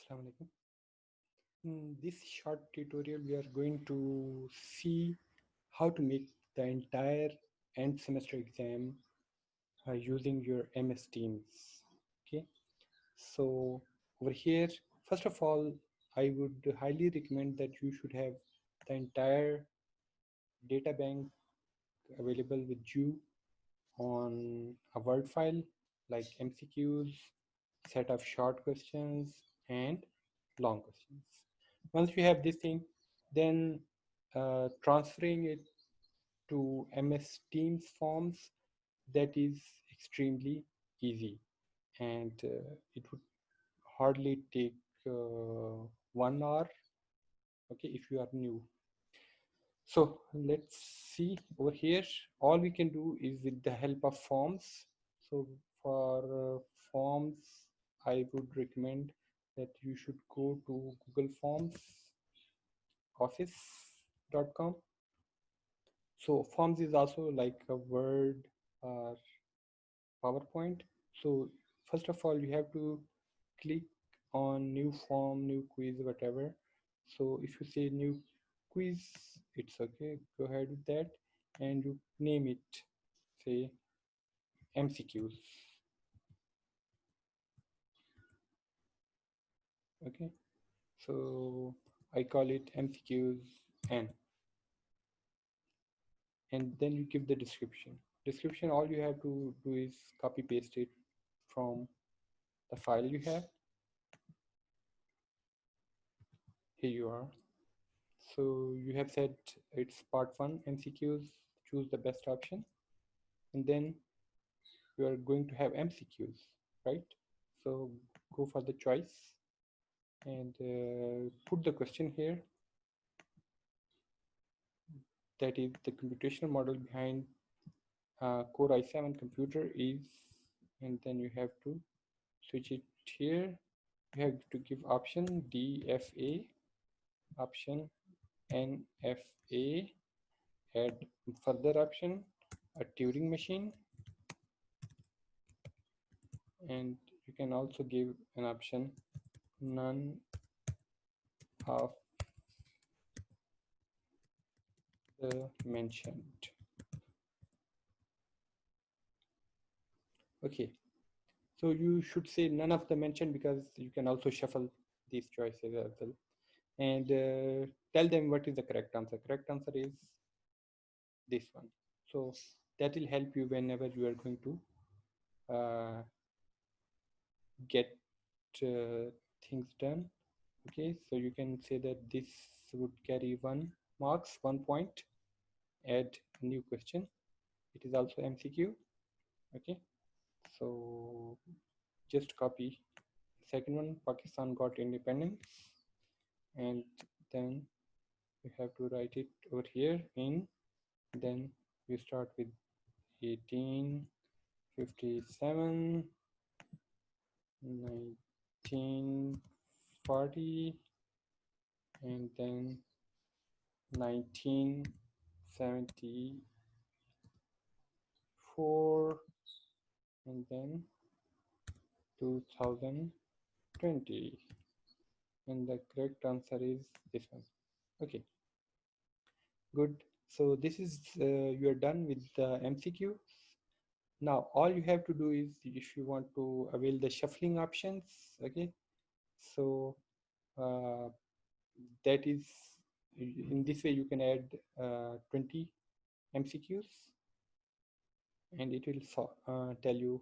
Assalamu alaikum. In this short tutorial, we are going to see how to make the entire end semester exam using your MS Teams. Okay, so over here, first of all, I would highly recommend that you should have the entire data bank available with you on a Word file like MCQs, set of short questions, and long questions. Once you have this thing, then transferring it to MS Teams forms, that is extremely easy, and it would hardly take 1 hour, okay, if you are new. So let's see over here. All we can do is with the help of forms. So for forms, I would recommend that you should go to Google Forms office.com. So forms is also like a Word or PowerPoint. So first of all, you have to click on new form, new quiz, whatever. So if you say new quiz, it's okay. Go ahead with that, and you name it, say MCQs. Okay. So I call it MCQs N, and then you give the description. Description, all you have to do is copy paste it from the file you have. Here you are. So you have said it's part 1 MCQs, choose the best option, and then you are going to have MCQs, right? So go for the choice and put the question here. That is the computational model behind Core i7 computer is, and then you have to switch it here. You have to give option DFA, option NFA, add further option, a Turing machine, and you can also give an option none of the mentioned. Okay, so you should say none of the mentioned because you can also shuffle these choices as well, and tell them what is the correct answer. Correct answer is this one. So that will help you whenever you are going to get things done. Okay, so you can say that this would carry 1 marks, 1 point. Add a new question. It is also MCQ. Okay, so just copy second one. Pakistan got independence, and then you have to write it over here in. Then you start with 1857, 1940, and then 1974, and then 2020, and the correct answer is this one. Okay, good. So this is you are done with the MCQ. Now all you have to do is, if you want to avail the shuffling options, okay, so that is, in this way you can add 20 MCQs, and it will tell you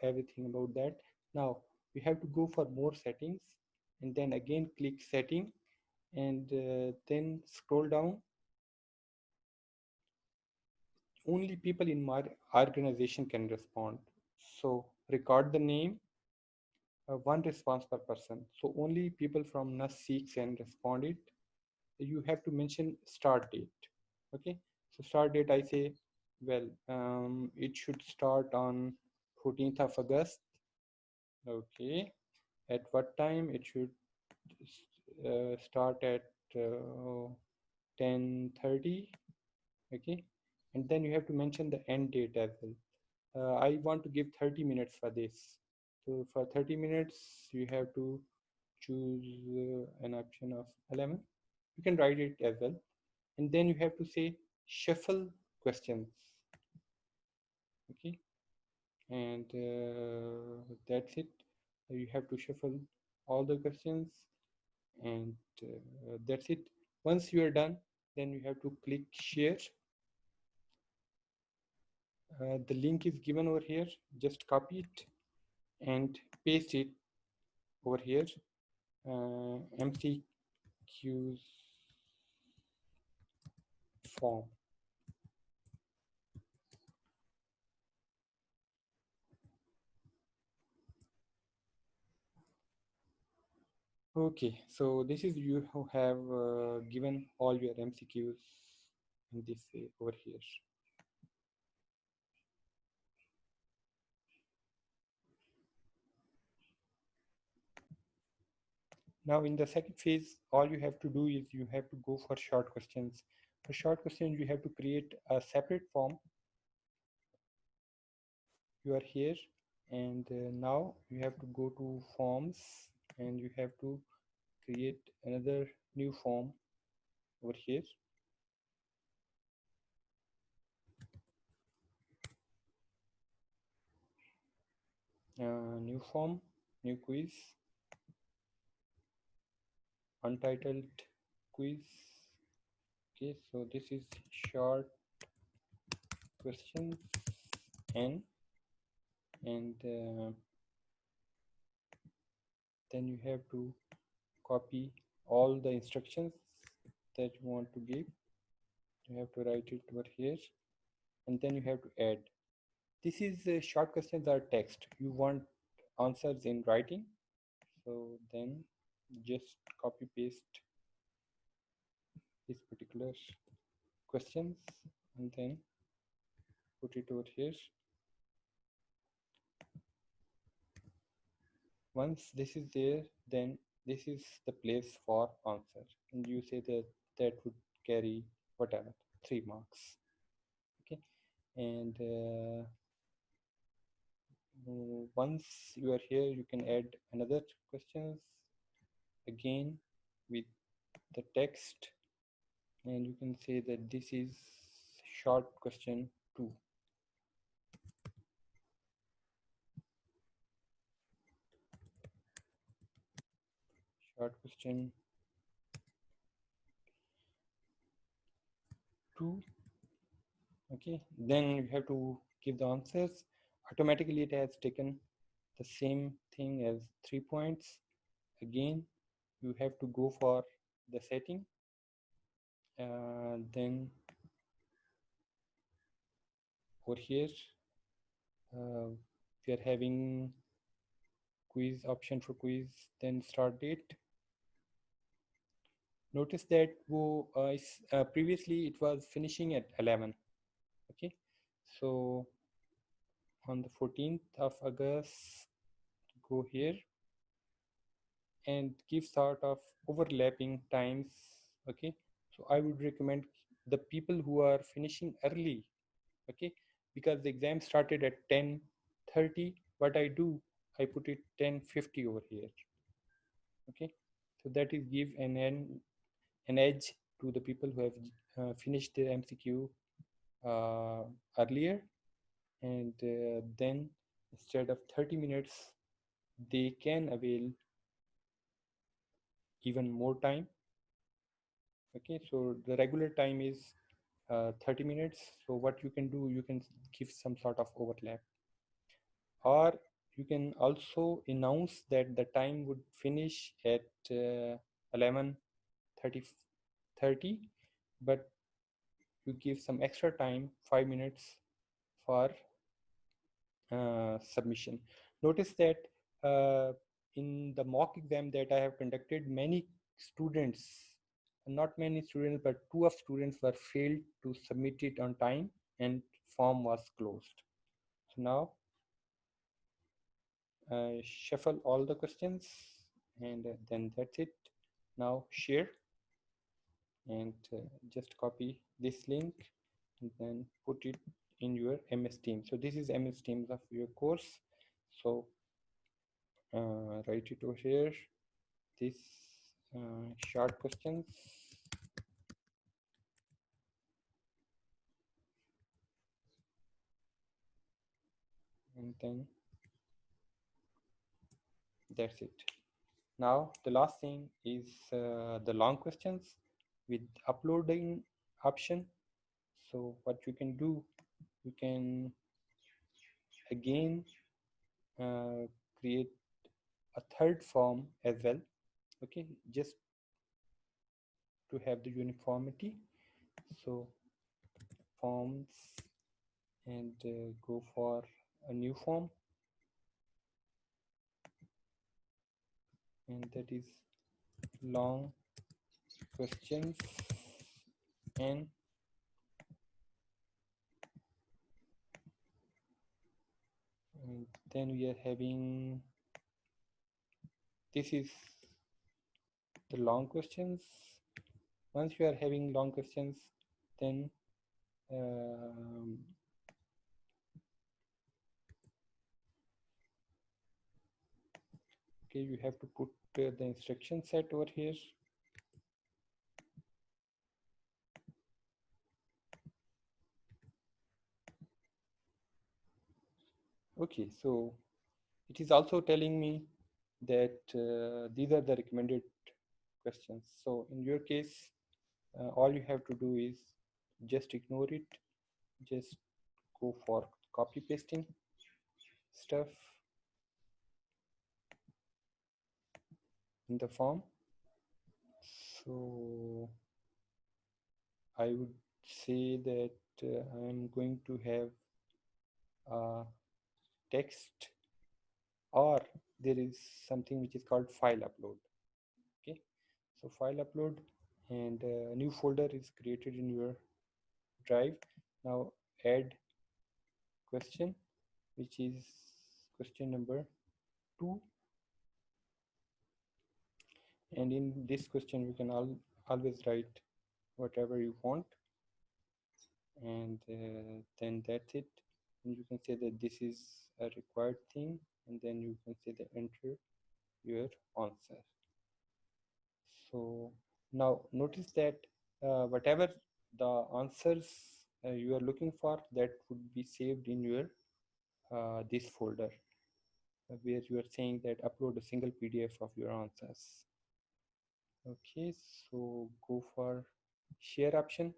everything about that. Now you have to go for more settings, and then again click setting, and then scroll down. Only people in my organization can respond, so record the name, one response per person. So only people from NUS can respond it. You have to mention start date. Okay, so start date, I say, well, it should start on 14th of August. Okay, at what time? It should start at 10:30. Okay, and then you have to mention the end date as well. I want to give 30 minutes for this. So for 30 minutes, you have to choose an option of 11. You can write it as well. And then you have to say shuffle questions. Okay. And that's it. You have to shuffle all the questions, and that's it. Once you are done, then you have to click share. The link is given over here. Just copy it and paste it over here. MCQs form. Okay, so this is you who have given all your MCQs in this way over here. Now in the second phase, all you have to do is you have to go for short questions. For short questions, you have to create a separate form. You are here, and now you have to go to forms, and you have to create another new form over here. New form, new quiz, untitled quiz. Okay, so this is short questions n, and then you have to copy all the instructions that you want to give. You have to write it over here, and then you have to add. This is short questions are text. You want answers in writing, so then just copy paste this particular questions and then put it over here. Once this is there, then this is the place for answer, and you say that that would carry whatever 3 marks. Okay, and once you are here, you can add another questions again with the text, and you can say that this is short question 2. Short question 2. Okay, then you have to give the answers. Automatically it has taken the same thing as 3 points. Again, you have to go for the setting. Then over here, we are having quiz option for quiz, then start date. Notice that previously it was finishing at 11. Okay, so on the 14th of August, go here and give sort of overlapping times. Okay, so I would recommend the people who are finishing early. Okay, because the exam started at 10:30. What I do, I put it 10:50 over here. Okay, so that is give an edge to the people who have finished their MCQ earlier, and then instead of 30 minutes, they can avail even more time. Okay, so the regular time is 30 minutes. So what you can do, you can give some sort of overlap, or you can also announce that the time would finish at 11:30, but you give some extra time, 5 minutes, for submission. Notice that in the mock exam that I have conducted, many students, not many students, but 2 of students were failed to submit it on time, and form was closed. So now shuffle all the questions, and then that's it. Now share, and just copy this link and then put it in your MS Teams. So this is MS Teams of your course. So write it over here, this short questions, and then that's it. Now the last thing is the long questions with uploading option. So what you can do, you can again create a third form as well, okay, just to have the uniformity. So forms, and go for a new form, and that is long questions, and then we are having, this is the long questions. Once you are having long questions, then okay, you have to put the instruction set over here. Okay, so it is also telling me that these are the recommended questions. So in your case, all you have to do is just ignore it, just go for copy pasting stuff in the form. So I would say that I'm going to have text, or there is something which is called file upload. Okay, so file upload, and a new folder is created in your drive. Now add question, which is question number 2, and in this question you can always write whatever you want, and then that's it. And you can say that this is a required thing, and then you can say that enter your answer. So now notice that whatever the answers you are looking for, that would be saved in your this folder, where you are saying that upload a single PDF of your answers. Okay, so go for share option.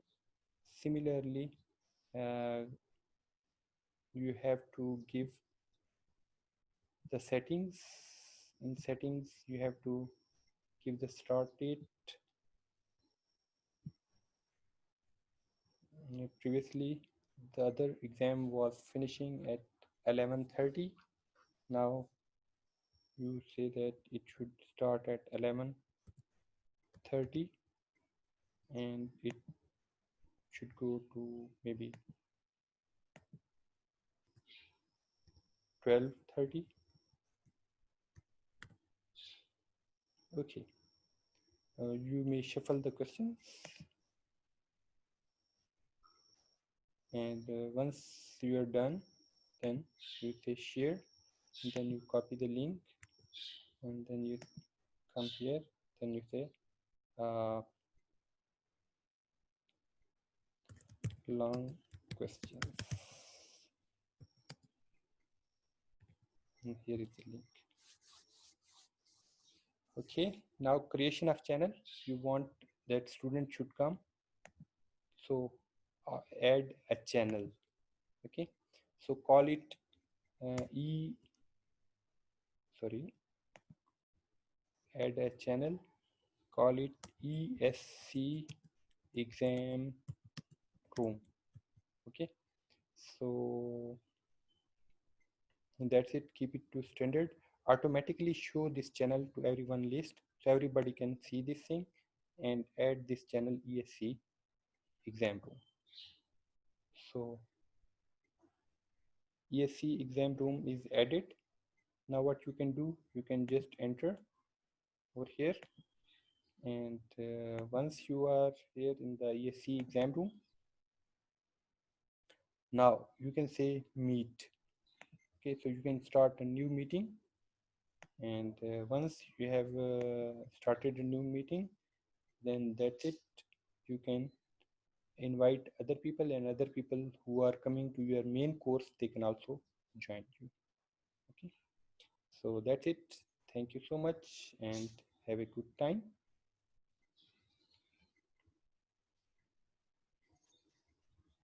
Similarly, you have to give the settings. In settings, you have to give the start date. Previously, the other exam was finishing at 11:30. Now you say that it should start at 11:30, and it should go to maybe 12:30. Okay, you may shuffle the questions, and once you are done, then you say share, and then you copy the link, and then you come here, then you say long questions, and here is the link. Okay, now creation of channel, you want that student should come, so add a channel. Okay, so call it add a channel, call it ESC exam room. Okay, so that's it. Keep it to standard. Automatically show this channel to everyone list, so everybody can see this thing, and add this channel ESC exam room. So ESC exam room is added. Now what you can do, you can just enter over here, and once you are here in the ESC exam room, now you can say meet. Okay, so you can start a new meeting, And once you have started a new meeting, then that's it. You can invite other people, and other people who are coming to your main course, they can also join you. Okay, so that's it. Thank you so much and have a good time.